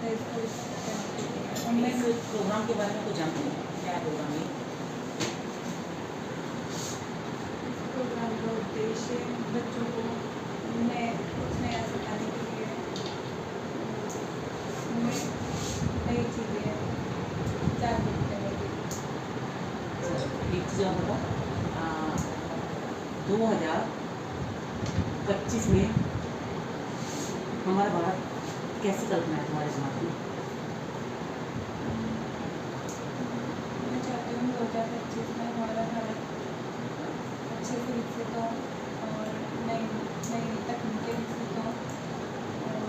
उनमें इस प्रोग्राम के बारे में कुछ जानते हैं? क्या है प्रोग्राम ये? प्रोग्राम का उद्देश्य बच्चों को उन्हें कुछ नया सिखाने के लिए उन्हें नई चीज़ें जागरूक करने के लिए। एक चीज़ आप बताओ, 2025 में हमारा भारत कैसी कल्पना है तुम्हारे दिमाग में? मैं चाहती हूँ 2025 में हमारा भारत अच्छे से विकसित हो और नई नई तकनीकें विकसित हों और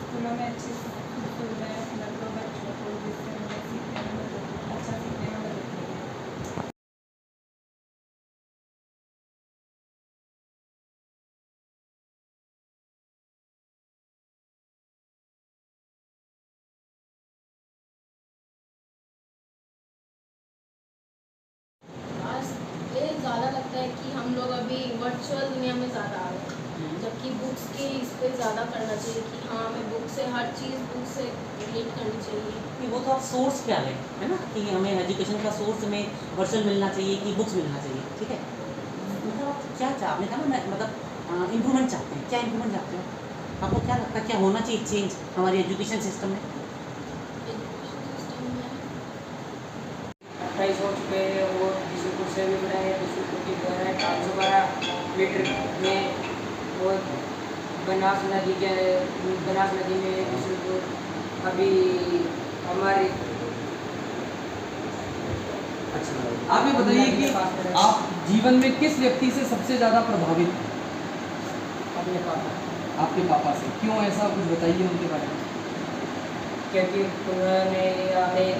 स्कूलों में अच्छी सुविधाएँ उपलब्ध हो बच्चों को, जिससे उन्हें सीखने में मदद अच्छा सीखने में मदद मिले। आज ये ज़्यादा लगता है कि हम लोग अभी वर्चुअल दुनिया में ज़्यादा आ गए, जबकि बुक्स की इस पर ज़्यादा करना चाहिए कि हाँ हमें बुक से हर चीज़ बुक से रिलेट करनी चाहिए। कि वो तो आप सोर्स क्या है ना, कि हमें एजुकेशन का सोर्स में वर्चुअल मिलना चाहिए कि बुक्स मिलना चाहिए, ठीक है। मतलब आप क्या आपने कहा ना, मतलब इम्प्रूवमेंट चाहते हैं, क्या इम्प्रूवमेंट चाहते हो? आपको क्या लगता है क्या होना चाहिए चेंज हमारे एजुकेशन सिस्टम में? एजुकेशन सिस्टम में 28 हो चुके हैं और बिशनपुर से भी बनाए, बिशनपुर की 512 मीटर में और बनास नदी में बिशनपुर अभी हमारी। अच्छा, आप ये बताइए कि आप जीवन में किस व्यक्ति से सबसे ज़्यादा प्रभावित हैं? अपने पापा, आपके पापा से। क्यों, ऐसा कुछ बताइए उनके बारे में। क्योंकि उन्होंने हमें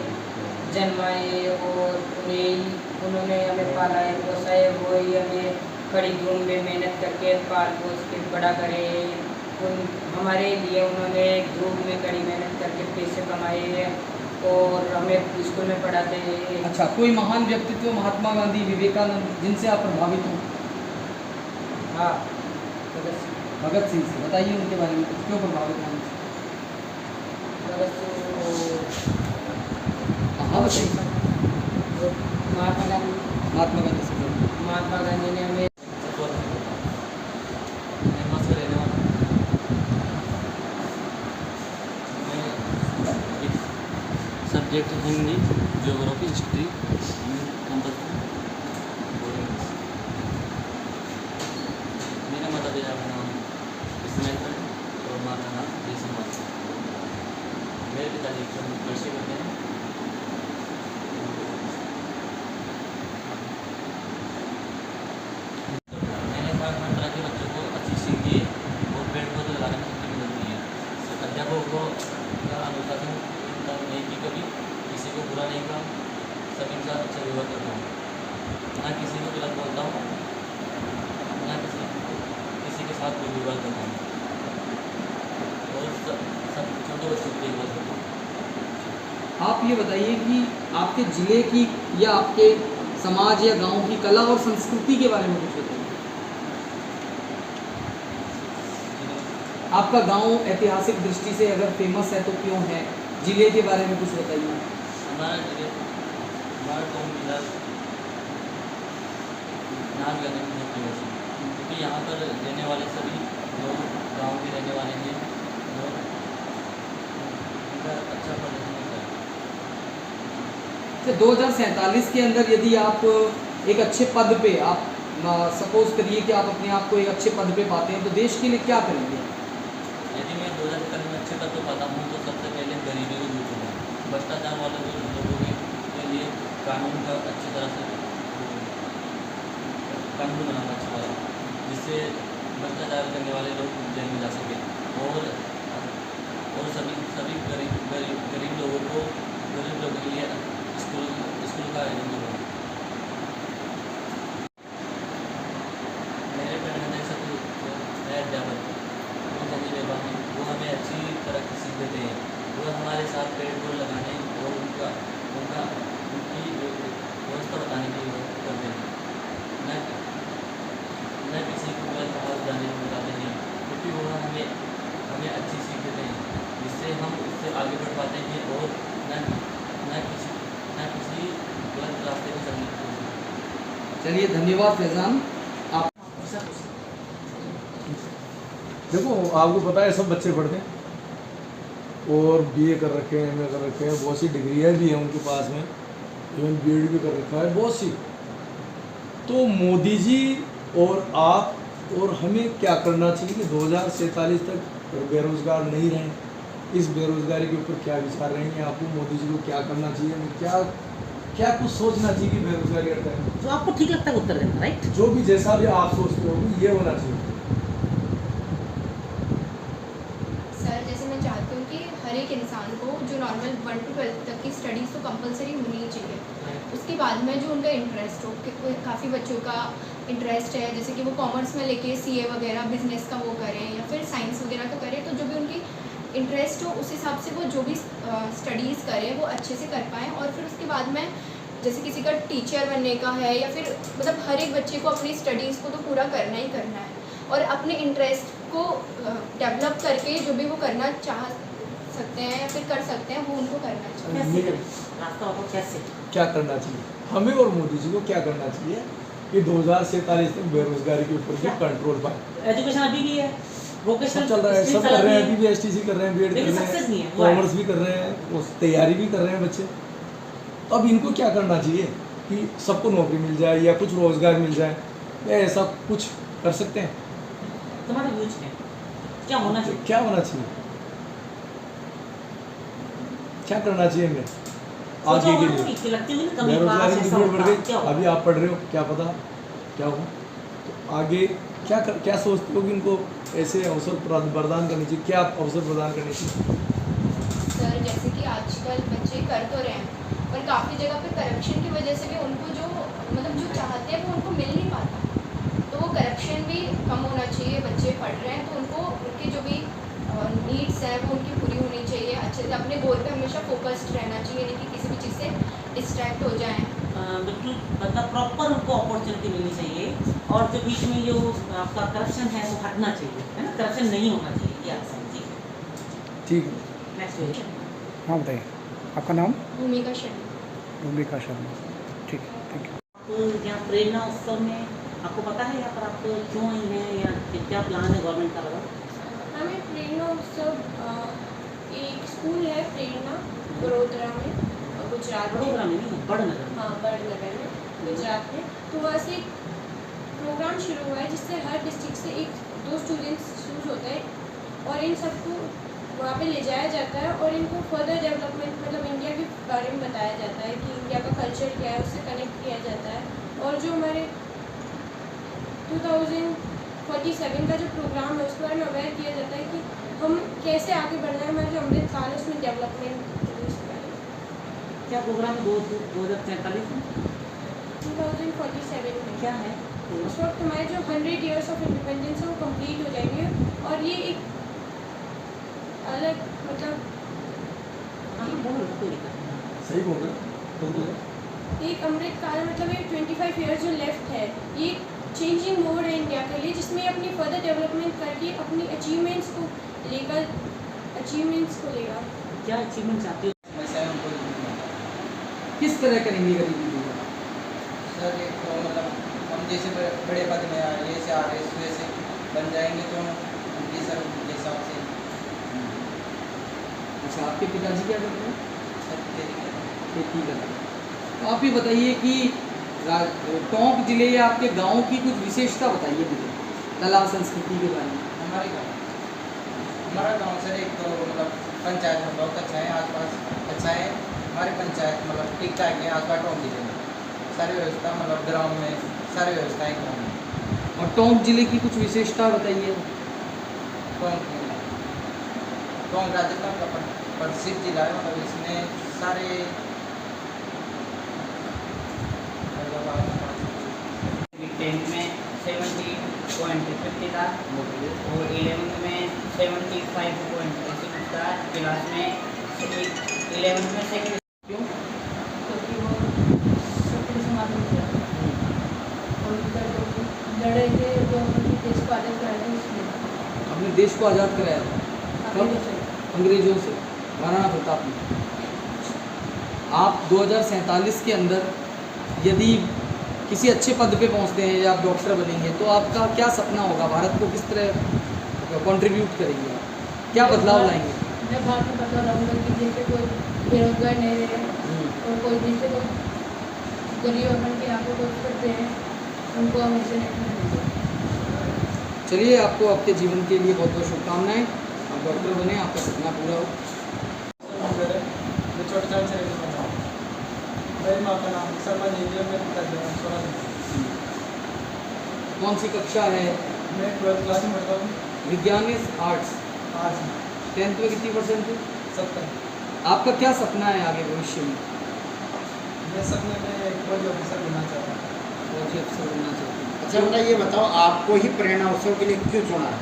जन्माए और उन्होंने हमें पाला है, पोसा है, वही हमें कड़ी धूम में मेहनत करके पाल पोस के बड़ा करे। हमारे लिए उन्होंने धूप में कड़ी मेहनत करके पैसे कमाए हैं और हमें स्कूल में पढ़ाते हैं। अच्छा, कोई महान व्यक्तित्व, महात्मा गांधी, विवेकानंद, जिनसे आप प्रभावित हो? हाँ, भगत सिंह से। बताइए उनके बारे में कुछ, क्यों प्रभावित हैं उनसे? हाँ बताइए। महात्मा गांधी महात्मा गांधी से बोलिए। महात्मा गांधी ने हमें subject Hindi, geography, history, compulsory. मेरे माता पिता का नाम इसमाइल है और माँ का नाम रेशमा है। मेरे पिताजी कृषि करते हैं। मैंने हर तरह के बच्चों को अच्छी सीख दी और पेड़ पौधे लगाने में सबकी मदद की है। अध्यापकों को अनुशासन नहीं की, कभी किसी को बुरा नहीं कहा, सभी का अच्छा व्यवहार करता हूँ, ना किसी को गलत बोलता हूँ, ना किसी के साथ दुर्व्यवहार करता हूँ और सब छोटे बच्चों की देखभाल करता हूँ। आप ये बताइए कि आपके ज़िले की या आपके समाज या गांव की कला और संस्कृति के बारे में कुछ बताइए। आपका गांव ऐतिहासिक दृष्टि से अगर फेमस है तो क्यों है? ज़िले के बारे में कुछ बताइए। हमारा गाँव जिला नाम करने में बहुत फेमस है, क्योंकि यहाँ पर रहने वाले सभी लोग गाँव के रहने वाले हैं और उनका अच्छा प्रदर्शन होता है। 2047 के अंदर यदि आप एक अच्छे पद पे, आप सपोज करिए कि आप अपने आप को एक अच्छे पद पे पाते हैं, तो देश के लिए क्या करेंगे? यदि मैं 2047 में अच्छे पद पर पाता हूँ तो सबसे पहले गरीबी को दूर करूँगा, भ्रष्टाचार वाले जो लोगों के लिए कानून का अच्छी तरह से कानून बनाना अच्छा वाला, जिससे भ्रष्टाचार करने वाले लोग जेल में जा सके और सभी गरीब लोगों के लिए स्कूल का आयोजन करूँगा। मेरे पेड़ में देख सकते हैं अध्यापक वो हमें अच्छी तरह की सीख देते हैं। वो हमारे साथ पेड़ पौधे लगाने और उनकी व्यवस्था बताने की करते हैं, न किसी को गलत आवाज़ जाने बताते हैं, क्योंकि वो हमें आगे बढ़ पाते हैं और न किसी गलत रास्ते पर चलने की कोशिश। चलिए धन्यवाद फैजान। आप देखो आपको पता है सब बच्चे पढ़ते हैं और बीए कर रखे हैं, एमए कर रखे हैं, बहुत सी डिग्रियाँ भी हैं उनके पास में, इवन बीएड भी कर रखा है बहुत सी। तो मोदी जी और आप और हमें क्या करना चाहिए कि 2047 तक बेरोजगार नहीं रहें? इस बेरोजगारी के ऊपर क्या विचार रहेंगे आपको? मोदी जी को क्या करना चाहिए, हमें क्या क्या कुछ सोचना चाहिए कि बेरोजगारी हटाए? जो आपको ठीक लगता है उत्तर देना, राइट? जो भी जैसा भी आप सोचते हो कि ये होना चाहिए। सर जैसे मैं चाहती हूँ कि हर एक इंसान को जो नॉर्मल 1 to 12 तक की स्टडीज़ तो कंपलसरी होनी ही चाहिए। उसके बाद में जो उनका इंटरेस्ट हो, काफ़ी बच्चों का इंटरेस्ट है जैसे कि वो कॉमर्स में लेके सीए वगैरह बिजनेस का वो करें या फिर साइंस वगैरह का करें, तो जो भी उनकी इंटरेस्ट हो उस हिसाब से वो जो भी स्टडीज़ करें वो अच्छे से कर पाएँ। और फिर उसके बाद में जैसे किसी का टीचर बनने का है या फिर मतलब हर एक बच्चे को अपनी स्टडीज़ को तो पूरा करना ही करना है और अपने इंटरेस्ट को डेवलप करके जो भी वो करना चाह सकते हैं या फिर कर सकते हैं वो उनको करना चाहिए। कैसे करें? रास्ता आपको कैसे? क्या करना चाहिए हमें और मोदी जी को? क्या करना चाहिए कि 2047 तक बेरोजगारी के ऊपर भी कंट्रोल पाए? एजुकेशन अभी भी है, सब वोकेशनल चल रहा है, सब कर रहे हैं, अभी भी एसटीसी कर रहे हैं, बीएड कर लेकिन रहे सक्सेस नहीं है, हैं, वो है। कॉमर्स भी कर रहे हैं, वो तैयारी भी कर रहे हैं बच्चे। तो अब इनको क्या करना चाहिए कि सबको नौकरी मिल जाए या कुछ रोजगार मिल जाए, या ऐसा कुछ कर सकते हैं? तुम्हारा व्यूज है क्या होना चाहिए? क्या होना चाहिए, क्या करना चाहिए हमें आगे के लिए? लिए लगती है कमी बेरोजगारी की पास भीड़ बढ़ क्या गई, अभी आप पढ़ रहे हो, क्या पता क्या हो। तो आगे क्या सोचते हो कि इनको ऐसे अवसर प्रदान करने चाहिए? क्या अवसर प्रदान करने चाहिए? सर जैसे कि आजकल बच्चे कर तो रहे हैं पर काफ़ी जगह पे करप्शन की वजह से भी उनको जो मतलब जो चाहते हैं वो उनको मिल नहीं पाता, तो वो करप्शन भी कम होना चाहिए। बच्चे पढ़ रहे हैं तो उनको उनकी जो भी नीड्स हैं वो उनकी पूरी होनी चाहिए, अच्छे से अपने गोल पे हमेशा फोकस्ड रहना चाहिए, नहीं कि किसी भी चीज़ से डिस्ट्रैक्ट हो जाएं। बिल्कुल मतलब प्रॉपर उनको अपॉर्चुनिटी मिलनी चाहिए और जो बीच में जो आपका करप्शन है वो हटना चाहिए, है ना? करप्शन नहीं होना चाहिए, ये आप समझिए। ठीक है। नेक्स्ट हाँ बताइए, आपका नाम? भूमिका शर्मा। भूमिका शर्मा। ठीक है, थैंक यू। आप यहाँ प्रेरणा उत्सव में आपको पता है यहाँ पर आप क्यों आई हैं या क्या प्लान है गवर्नमेंट का लगा? हमें प्रेरणा उत्सव एक स्कूल है प्रेरणा बड़ोदरा में, गुजरात में। बड़ोदरा में नहीं, बड़नगर में। हाँ बड़नगर में, गुजरात में। तो वहाँ से एक प्रोग्राम शुरू हुआ है जिससे हर डिस्ट्रिक्ट से 1-2 स्टूडेंट्स चूज होते हैं और इन सबको वहाँ पे ले जाया जाता है और इनको फर्दर डेवलपमेंट मतलब इंडिया के बारे में बताया जाता है कि इंडिया का कल्चर क्या है, उससे कनेक्ट किया जाता है। और जो हमारे 2047 का जो प्रोग्राम है उसके बारे में अवेयर किया जाता है कि हम कैसे आगे बढ़ना है, हमारा जो अमृत काल है उसमें डेवलपमेंट क्या प्रोग्राम है 2043 में? 2047 में। क्या है? उस वक्त हमारे जो 100 ईयर्स ऑफ इंडिपेंडेंस है वो कंप्लीट हो जाएंगे और ये एक अलग मतलब हाँ बोलो, कोई दिक्कत नहीं। सही बोल रहे हो। एक अमृत काल मतलब ये 25 ईयर्स जो लेफ्ट है, ये चेंजिंग मोड है इंडिया के लिए जिसमें ये अपनी फर्दर डेवलपमेंट करके अपनी अचीवमेंट्स को लेगा। क्या अचीवमेंट चाहते हो? किस तरह करेंगे गरीबी दूर? सर एक तो मतलब हम जैसे बड़े पद में ये से RS वैसे बन जाएंगे तो उनकी सर उनके हिसाब से अच्छा, आपके पिताजी क्या करते हैं? सर खेती करते हैं। तो आप ये बताइए कि टोंक जिले या आपके गांव की कुछ विशेषता बताइए मुझे कला संस्कृति के बारे में। हमारा गांव सर एक तो मतलब पंचायत में बहुत अच्छा है, आसपास अच्छा है। हमारी पंचायत मतलब ठीक ठाक है, आसपास टोंक जिले में सारी व्यवस्था मतलब ग्राउंड में सारी व्यवस्थाएँ गाँव में। और टोंक जिले की कुछ विशेषता बताइए। टोंक राजस्थान का प्रसिद्ध जिला है, मतलब इसमें सारे 10th में 70.50 था और 11th में 75.6 था। क्लास में 11th में सेकंड। क्यों? क्योंकि वो सत्य समाज में और लड़े थे जो अपने देश को आज़ाद कराए थे इसलिए। अपने देश को आज़ाद कराया था कब? अंग्रेजों से। महाराणा प्रताप में। आप 2047 के अंदर यदि किसी अच्छे पद पे पहुंचते हैं या आप डॉक्टर बनेंगे तो आपका क्या सपना होगा? भारत को किस तरह कंट्रीब्यूट करेंगे आप? क्या बदलाव लाएंगे? मैं भारत में बदलाव लाऊंगा कि जैसे कोई बेरोजगार नहीं रहे और कोई जैसे कोई गरीब अपन के यहाँ पे कोर्स करते हैं उनको हम ऐसे नहीं देंगे। चलिए, आपको आपके जीवन के लिए बहुत बहुत शुभकामनाएं। आप डॉक्टर बने, आपका सपना पूरा हो। मैं छोटे चांद से मेरी माँ का नाम शर्मा जी है, मैं पिता जी नाम सोना। कौन सी कक्षा है? मैं 12th क्लास में पढ़ता हूँ। विज्ञान इज आर्ट्स। आज 10th में कितनी परसेंट थे? 70। आपका क्या सपना है आगे भविष्य में? मैं सपने में एक फौजी ऑफिसर बनना चाहता हूँ। फौजी अफसर बनना चाहते हैं। अच्छा बेटा, ये बताओ आपको ही प्रेरणा उत्सव के लिए क्यों चुना है?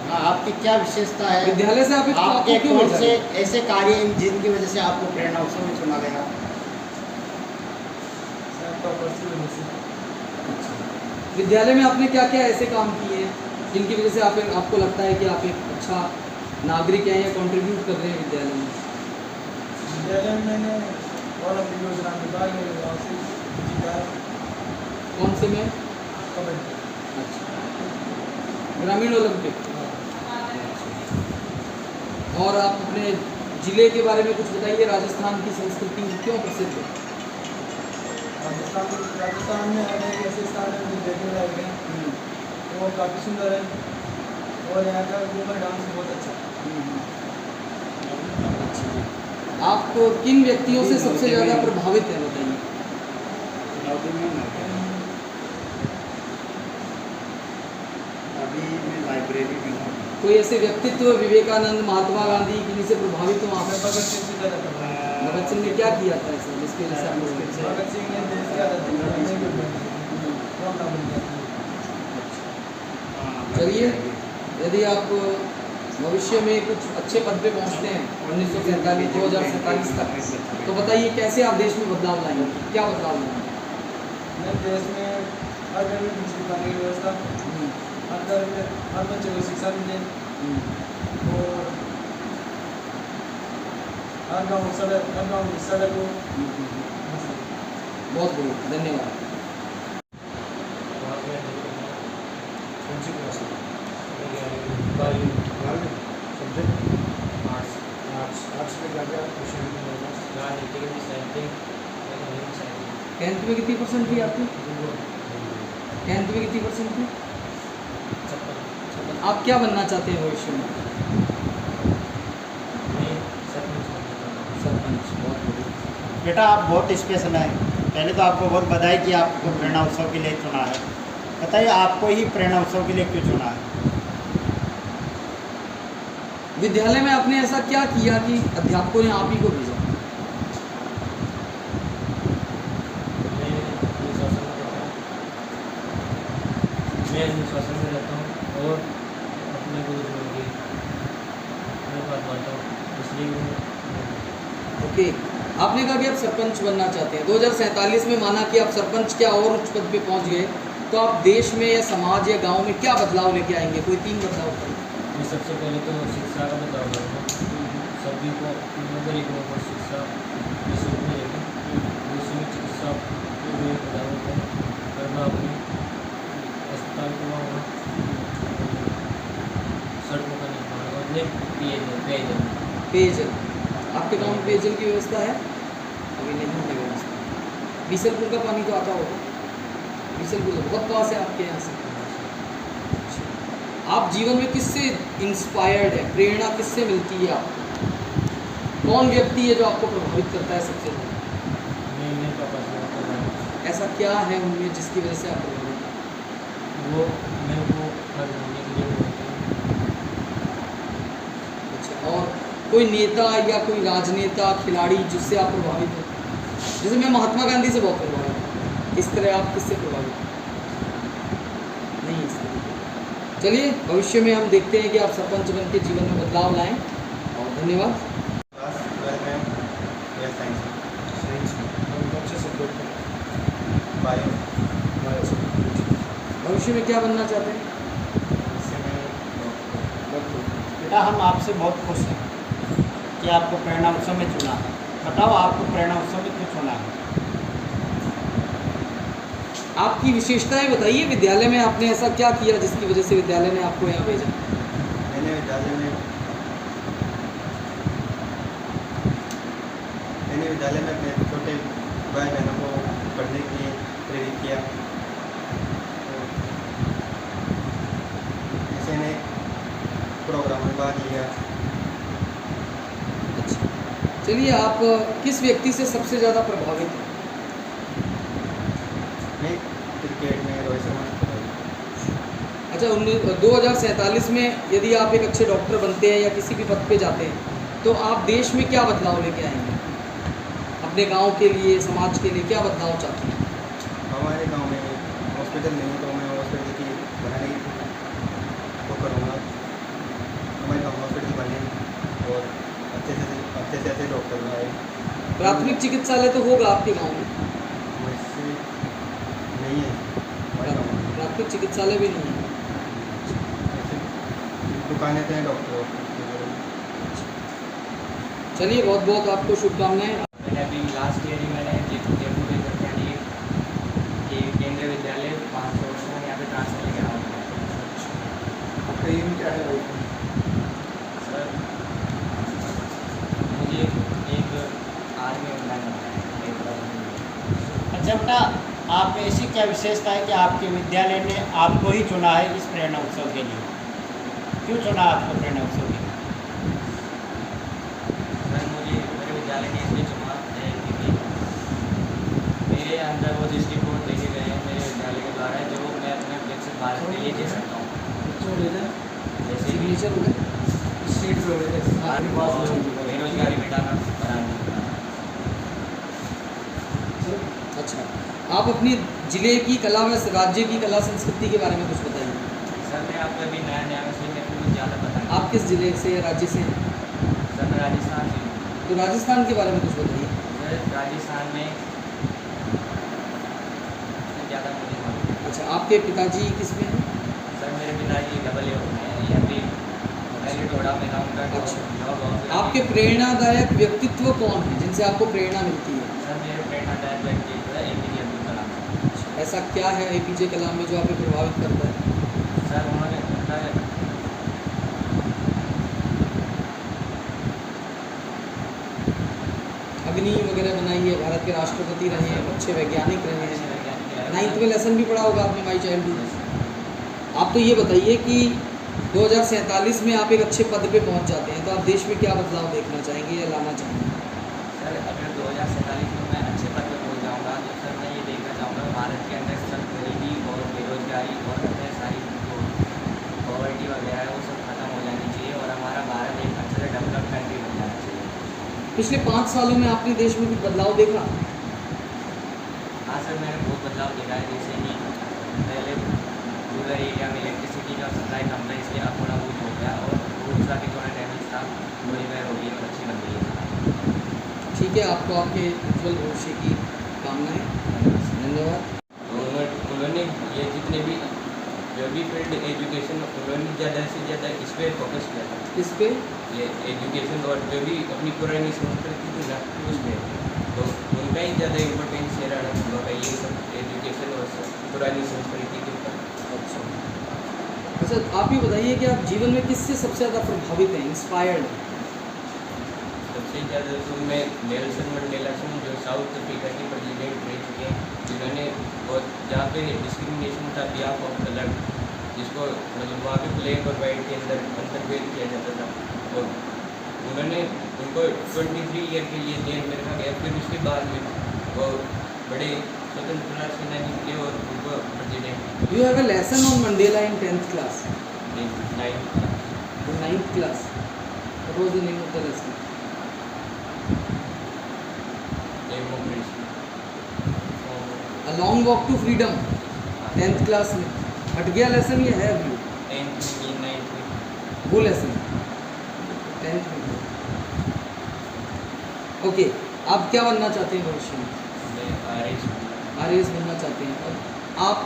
हाँ, आपकी क्या विशेषता है? विद्यालय से आप आपके क्यों कौन भेजा से गया? ऐसे कार्य हैं जिनकी वजह से आपको प्रेरणा उत्सव में चुना गया? विद्यालय में आपने क्या क्या ऐसे काम किए हैं जिनकी वजह से आपको लगता है कि आप एक अच्छा नागरिक हैं या कंट्रीब्यूट कर रहे हैं विद्यालय में? विद्यालय में मैंने ओलंपिक योजना में भाग लिया और फिर जीता है। कौन से में? कबड्डी। अच्छा, ग्रामीण ओलंपिक। और आप अपने जिले के बारे में कुछ बताइए। राजस्थान की संस्कृति क्यों प्रसिद्ध है? राजस्थान में अनेक ऐसे स्थान हैं जो देखने लायक हैं, वो काफ़ी सुंदर है और यहाँ का घूमर डांस बहुत अच्छा है। आप किन व्यक्तियों से सबसे ज़्यादा प्रभावित हैं, बताइए। अभी मैं लाइब्रेरी में हूँ। कोई ऐसे व्यक्तित्व, विवेकानंद, महात्मा गांधी, किन्हीं से प्रभावित हो आप? मैं भगत सिंह से ज़्यादा प्रभावित हूँ। भगत सिंह ने क्या किया था ऐसा जिसकी वजह से आप भगत सिंह ने देश की आज़ादी चलिए, यदि आप भविष्य में कुछ अच्छे पद पे पहुंचते हैं 1947 2047 तक, तो बताइए कैसे आप देश में बदलाव लाएंगे? क्या बदलाव लाएंगे? मैं देश में हर घर में बिजली पानी की व्यवस्था, हर घर में हर बच्चे को शिक्षा मिले और हर गाँव में सड़क हो। बहुत बहुत धन्यवाद। टेंथ में कितनी परसेंट थी आपकी? 10th में कितनी परसेंट थी? आप क्या बनना चाहते हैं भविष्य में? सरपंच। बहुत बढ़िया। बेटा, आप बहुत स्पेशल हैं। पहले तो आपको बहुत बधाई कि आपको प्रेरणा उत्सव के लिए चुना है। बताइए आपको ही प्रेरणा उत्सव के लिए क्यों चुना है? विद्यालय में आपने ऐसा क्या किया कि अध्यापकों ने आप ही को भेजा? मैं अनुशासन में रहता हूँ और अपने गुरुजनों की मैं बात मानता हूँ, इसलिए ओके, आपने कहा कि आप सरपंच बनना चाहते हैं। 2047 में माना कि आप सरपंच क्या और उच्च पद पे पहुंच गए, तो आप देश में या समाज या गांव में क्या बदलाव लेके आएंगे? कोई 3 बदलाव करें। मैं सबसे पहले तो शिक्षा का बदलाव करूँगा। सभी को गरीबों को शिक्षा निःशुल्क मिलेगी। दूसरी चिकित्सा करना, अपनी अस्पताल खुलवाऊँगा, सड़कों का निर्माण और पेयजल। आपके गांव में पेयजल की व्यवस्था है? अभी नहीं है व्यवस्था। बीसलपुर का पानी तो आता होगा। बीसलपुर तो बहुत पास है आपके यहाँ से। आप जीवन में किससे इंस्पायर्ड है? प्रेरणा किससे मिलती है आपको? कौन व्यक्ति है जो आपको प्रभावित करता है सबसे ज़्यादा? मेरे पापा से। ऐसा क्या है उनमें जिसकी वजह से आप प्रभावित हैं? वो मेरे को हर महीने के लिए बोलते हैं। अच्छा, और कोई नेता या कोई राजनेता, खिलाड़ी जिससे आप प्रभावित हो? जैसे मैं महात्मा गांधी से बहुत प्रभावित हूँ, इस तरह आप किससे प्रभावित हैं? नहीं, इस तरह। चलिए, भविष्य में हम देखते हैं कि आप सरपंच बन के जीवन में बदलाव लाएं। और धन्यवाद। भविष्य में क्या बनना चाहते हैं? डॉक्टर। बेटा हम आपसे बहुत खुश हैं कि आपको प्रेरणा उत्सव में चुना है। बताओ आपको प्रेरणा उत्सव में क्यों चुना है? आपकी विशेषताएं बताइए, विद्यालय में आपने ऐसा क्या किया जिसकी वजह से विद्यालय ने आपको यहाँ भेजा? मैंने विद्यालय में अपने छोटे भाई बहनों को पढ़ने के लिए प्रेरित किया। ऐसे ने प्रोग्राम में भाग लिया। अच्छा, चलिए, आप किस व्यक्ति से सबसे ज़्यादा प्रभावित हैं? मैं क्रिकेट में रोहित शर्मा से प्रभावित। अच्छा, 2047 में यदि आप एक अच्छे डॉक्टर बनते हैं या किसी भी पद पे जाते हैं तो आप देश में क्या बदलाव लेके आएंगे? अपने गांव के लिए, समाज के लिए क्या बदलाव चाहते हैं? हमारे गांव में हॉस्पिटल नहीं है तो मैं हॉस्पिटल की बनाने की वो करूँगा। हमारे गाँव में हॉस्पिटल बने और अच्छे से डॉक्टर आए। प्राथमिक चिकित्सालय तो होगा आपके गांव में? वैसे नहीं है हमारे गाँव में। प्राथमिक चिकित्सालय भी नहीं है। दुकानें तो हैं डॉक्टर। चलिए, बहुत बहुत आपको शुभकामनाएं। मैंने अभी लास्ट ईयर ही मैंने जयपुर में केंद्रीय विद्यालय 500 वर्ष में यहाँ पे ट्रांसफर लेकर आया हूँ। आपका एम क्या है लाइफ में? सर मुझे एक आर्मी में बनना है। अच्छा बेटा, आप में ऐसी क्या विशेषता है कि आपके विद्यालय ने आपको ही चुना है इस प्रेरणा उत्सव के लिए? क्यों चुना आपको प्रेरणा उत्सव के लिए? सर मुझे मेरे विद्यालय ने इसलिए चुना है क्योंकि मेरे अंदर वो दृष्टिकोण देखे गए हैं मेरे विद्यालय के द्वारा जो मैं अपने विकसित भारत के लिए दे सकता हूँ। जैसे कि बेरोजगारी मिटाना, अच्छा, आप अपनी जिले की कला व राज्य की कला संस्कृति के बारे में कुछ बताइए। सर मैं आपको अभी नया इसलिए मेरे को कुछ ज़्यादा पता नहीं। आप किस जिले से या राज्य से हैं? सर मैं राजस्थान से हूँ। तो राजस्थान के बारे में कुछ बताइए। सर राजस्थान में ज़्यादा मुझे मालूम नहीं। अच्छा, आपके पिताजी किस में हैं? सर मेरे पिताजी डबल ए होते हैं या फिर पहले टोड़ा में था उनका अच्छा। जॉब और आपके प्रेरणादायक व्यक्तित्व कौन है जिनसे आपको प्रेरणा मिलती है? सर मेरे प्रेरणादायक व्यक्तित्व है APJ अब्दुल कलाम। ऐसा क्या है APJ कलाम में जो आपको प्रभावित करता है? सर उन्होंने अग्नि वगैरह बनाई है, भारत के राष्ट्रपति रहे हैं, अच्छे वैज्ञानिक रहे हैं। 9th में लेसन भी पढ़ा होगा आपने, माई चाइल्डहुड। आप तो ये बताइए कि 2047 में आप एक अच्छे पद पे पहुंच जाते हैं तो आप देश में क्या बदलाव देखना चाहेंगे या लाना चाहेंगे? सर अगर 2047 में मैं अच्छे पद पर पहुँच जाऊँगा तो सर मैं ये देखना चाहूँगा भारत के अंदर सब गरीबी और बेरोजगारी और अन्य सारी जो पॉवर्टी वगैरह है वो सब खत्म हो जानी चाहिए और हमारा भारत एक अच्छे से डेवलप कंट्री बन जाना चाहिए। पिछले 5 सालों में आपने देश में कुछ बदलाव देखा? हाँ सर मैंने बहुत बदलाव देखा है। जैसे कि पहले रूरल एरिया में इलेक्ट्रिसिटी का सप्लाई कम था इसलिए अब थोड़ा बहुत हो गया और रोड का भी थोड़ा डैमेज था, वो रिपेयर हो गई और अच्छी बन गई है। ठीक है, आपको आपके उज्जवल भविष्य की कामनाएं। धन्यवाद। उन्होंने ये जितने भी जो भी फील्ड एजुकेशन उन्होंने ज़्यादा से ज़्यादा इस पर फोकस किया था। इस पे ये एजुकेशन और जो भी अपनी पुरानी संस्कृति थी ना उस पर तो उनका ही ज़्यादा इम्पोर्टेंस ये रहना होगा ये सब एजुकेशन और पुरानी संस्कृति के ऊपर। अच्छा, आप ये बताइए कि आप जीवन में किससे सबसे ज़्यादा प्रभावित हैं, इंस्पायर्ड हैं? सबसे ज़्यादा तो मैं नेल्सन मंडेला से जो साउथ अफ्रीका के प्रेसिडेंट रह चुके हैं जिन्होंने बहुत जहाँ पे डिस्क्रिमिनेशन था बिहाफ ऑफ कलर जिसको मतलब वहाँ पे ब्लैक और वाइट के अंदर अंतर्भेद किया जाता था और उन्होंने उनको 23 ईयर के लिए जेल में रखा गया। फिर उसके बाद में वो बड़े स्वतंत्रता सेनानी निकले और उनको president. You have a lesson on Mandela in 10th class? 9th class. What was the name of the lesson? Democracy. A long walk to freedom. 10th class में हट गया लेसन ये है अभी? 9th में वो लेसन 10th में। Okay, आप क्या बनना चाहते हैं भविष्य में? मैं RS RAS बनना चाहते हैं। अब आप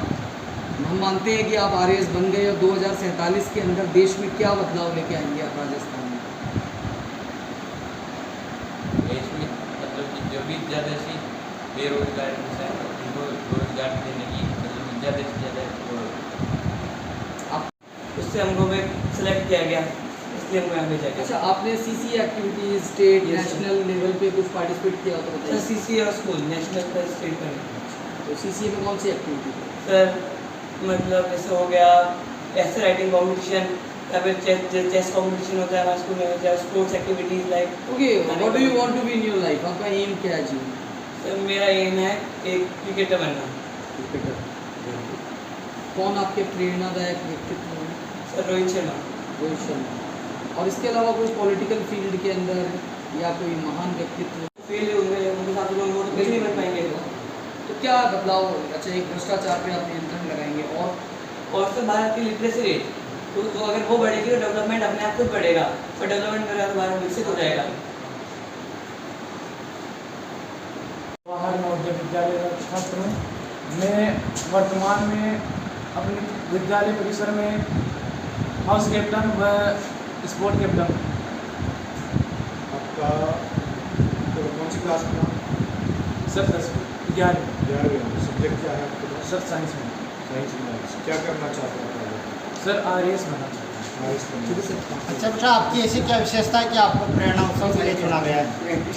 हम मानते हैं कि आप RAS बन गए और 2047 के अंदर देश में क्या बदलाव लेके आएंगे आप राजस्थान में? देश में मतलब कि जो भी ज़्यादा सी बेरोजगार है उनको रोजगार देने की मतलब ज़्यादा से ज़्यादा उससे हमको मैं सेलेक्ट किया गया, इसलिए हमको यहाँ भेजा गया। अच्छा, आपने CC activities state Yes, national level पे कुछ पार्टिसिपेट किया तो सर बताइए। CC और स्कूल नेशनल का स्टेट का नहीं। तो CC में कौन सी एक्टिविटी? सर मतलब जैसे हो गया ऐसे राइटिंग कॉम्पिटिशन या फिर चेस कॉम्पिटिशन होता है हमारे स्कूल में, या sports activities like. Okay, what do you want to be in your life? आपका एम क्या है जीवन? सर मेरा एम है एक क्रिकेटर बनना। क्रिकेटर। कौन आपके प्रेरणादायक व्यक्तित्व हैं? सर रोहित शर्मा। रोहित शर्मा। और इसके अलावा कोई पॉलिटिकल फील्ड के अंदर या कोई महान व्यक्तित्व? फील्ड उनके साथ में वो कुछ नहीं बन पाएंगे। तो क्या बदलाव? अच्छा, एक भ्रष्टाचार पे आप नियंत्रण लगाएंगे और सर भारत की लिटरेसी रेट तो अगर वो बढ़ेगी तो डेवलपमेंट अपने आप खुद बढ़ेगा, और डेवलपमेंट करेगा तो भारत विकसित हो जाएगा। बाहर नवोदय विद्यालय का छात्र हूँ। मैं वर्तमान में अपने विद्यालय परिसर में हाउस कैप्टन व स्पोर्ट कैप्टन। आपका तो कौन सी क्लास में? सर 11वीं सब्जेक्ट क्या है आपके पास? सर साइंस में। साइंस में। क्या करना चाहते हैं आप? सर RAS बनना चाहता हूँ। अच्छा बेटा, आपकी ऐसी क्या विशेषता है कि आपको प्रेरणा उत्सव के लिए चुना गया है?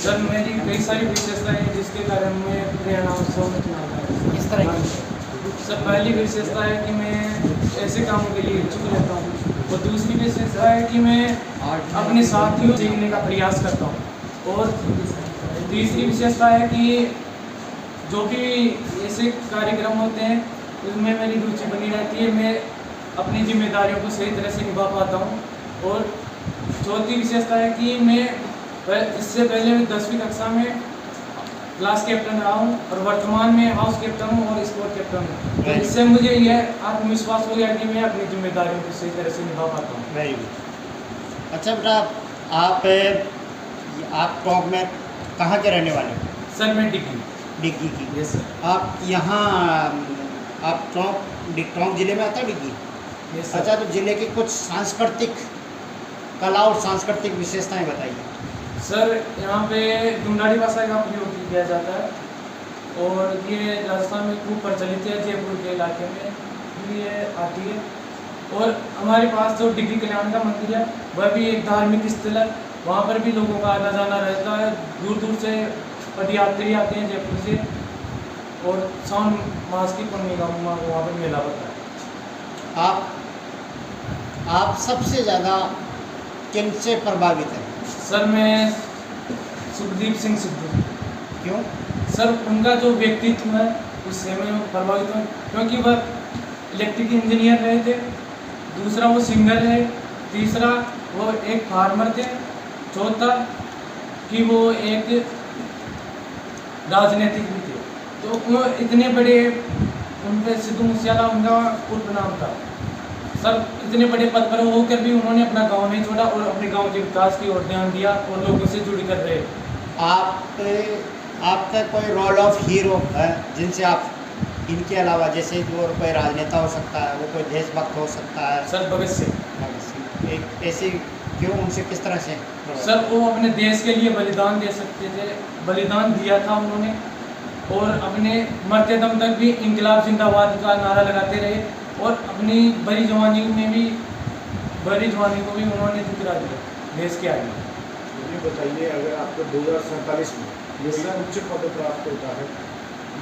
सर मेरी कई सारी विशेषताएं हैं जिसके कारण मैं प्रेरणा उत्सव में चुना गया। इस तरह की सर पहली विशेषता है कि मैं ऐसे कामों के लिए इच्छुक रहता हूँ, और दूसरी विशेषता है कि मैं अपने साथियों सीखने का प्रयास करता हूँ, और तीसरी विशेषता है कि जो भी ऐसे कार्यक्रम होते हैं उसमें मेरी रुचि बनी रहती है, मैं अपनी जिम्मेदारियों को सही तरह से निभा पाता हूँ। और चौथी विशेषता है कि मैं इससे पहले 10वीं कक्षा में क्लास कैप्टन रहा हूँ और वर्तमान में हाउस कैप्टन हूँ और स्पोर्ट कैप्टन हूँ। तो इससे मुझे यह आत्मविश्वास हो गया कि मैं अपनी जिम्मेदारियों को सही तरह से निभा पाता हूँ। Very good. अच्छा बेटा, आप टोंक में कहाँ के रहने वाले हो? सर मैं डिग्गी की। Yes sir. आप यहाँ आप टोंक जिले में आता है डिग्गी? Yes sir. अच्छा, तो जिले की कुछ सांस्कृतिक कला और सांस्कृतिक विशेषताएं बताइए। सर यहाँ पे डुंडारी भाषा का प्रयोग किया जाता है, और ये राजस्थान में खूब प्रचलित है, जयपुर के इलाके में भी ये आती है। और हमारे पास जो डिग्गी कल्याण का मंदिर है वह भी एक धार्मिक स्थल है, वहाँ पर भी लोगों का आना जाना रहता है। दूर दूर से पदयात्री आते हैं जयपुर से, और सावन मास की पूर्णिमा का वहाँ पर मेला होता है। आप सबसे ज़्यादा किन से प्रभावित हैं? सर मैं सुखदीप सिंह सिद्धू। क्यों? सर उनका जो व्यक्तित्व है उससे मैं प्रभावित हूँ, क्योंकि वह इलेक्ट्रिक इंजीनियर रहे थे, दूसरा वो सिंगर है, तीसरा वो एक फार्मर थे, चौथा कि वो एक राजनीतिक भी थे। तो वो इतने बड़े, उनके सिद्धू मूसेवाला उनका पूर्ण नाम था। सर इतने बड़े पद पर होकर भी उन्होंने अपना गांव नहीं छोड़ा और अपने गांव के विकास की ओर ध्यान दिया और लोगों से जुड़ कर रहे। आपका कोई रोल ऑफ हीरो है जिनसे आप, इनके अलावा जैसे वो कोई राजनेता हो सकता है, वो कोई देशभक्त हो सकता है? सर भगत सिंह। एक ऐसी क्यों, उनसे किस तरह से? सर वो अपने देश के लिए बलिदान दे सकते थे, बलिदान दिया था उन्होंने, और अपने मरते दम तक भी इंकलाब जिंदाबाद का नारा लगाते रहे, और अपनी बड़ी जवानी को भी उन्होंने ठुकरा दिया देश के आगे। ये बताइए, अगर आपको 2047 में ये उच्च पद प्राप्त होता है,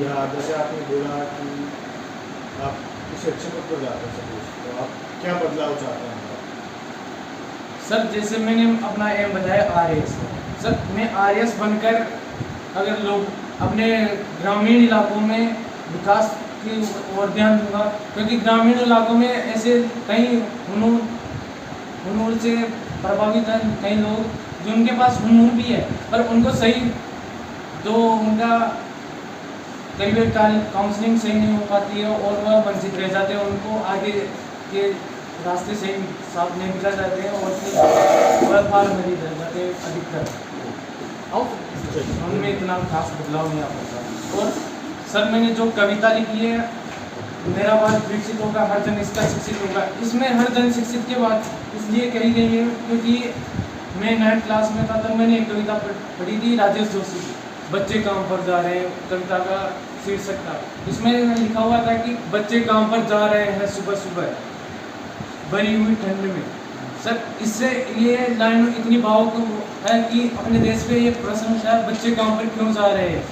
या जैसे आपने बोला कि आप किसी अच्छे पद पर जाते हैं, तो आप क्या बदलाव चाहते हैं? सर जैसे मैंने अपना एम बताया RAS। सर मैं RAS बनकर अगर लोग अपने ग्रामीण इलाकों में विकास की ओर ध्यान दूंगा, क्योंकि ग्रामीण इलाकों में ऐसे कई हुनूर से प्रभावित हैं, कई लोग जिनके पास हुनूर भी है पर उनको सही जो उनका कई बार काउंसलिंग सही नहीं हो पाती है और वह वंचित रह जाते हैं, उनको आगे के रास्ते से साफ नहीं दिखा जाते हैं और फिर वह बार मरी रह जाते हैं अधिकतर, और उनमें इतना खास बदलाव नहीं आ पाता। और सर मैंने जो कविता लिखी है मेरा भारत विकसित होगा, हर जन इसका शिक्षित होगा। इसमें हर जन शिक्षित की बात इसलिए कही गई है क्योंकि मैं 9th क्लास में था तब मैंने एक कविता पढ़ी थी राजेश जोशी की, बच्चे काम पर जा रहे हैं, कविता का शीर्षक था। इसमें लिखा हुआ था कि बच्चे काम पर जा रहे हैं सुबह सुबह भरी हुई ठंड में। सर इससे ये लाइन इतनी भावुक है कि अपने देश पे ये प्रश्न है बच्चे काम पर क्यों जा रहे हैं,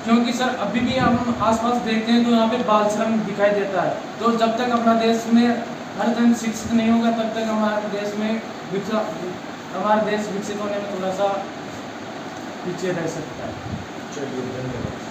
क्योंकि सर अभी भी हम आसपास देखते हैं तो यहाँ पे बाल श्रम दिखाई देता है। तो जब तक अपना देश में हर जन शिक्षित नहीं होगा तब तक हमारे देश विकसित होने में थोड़ा सा पीछे रह सकता है। चलिए धन्यवाद।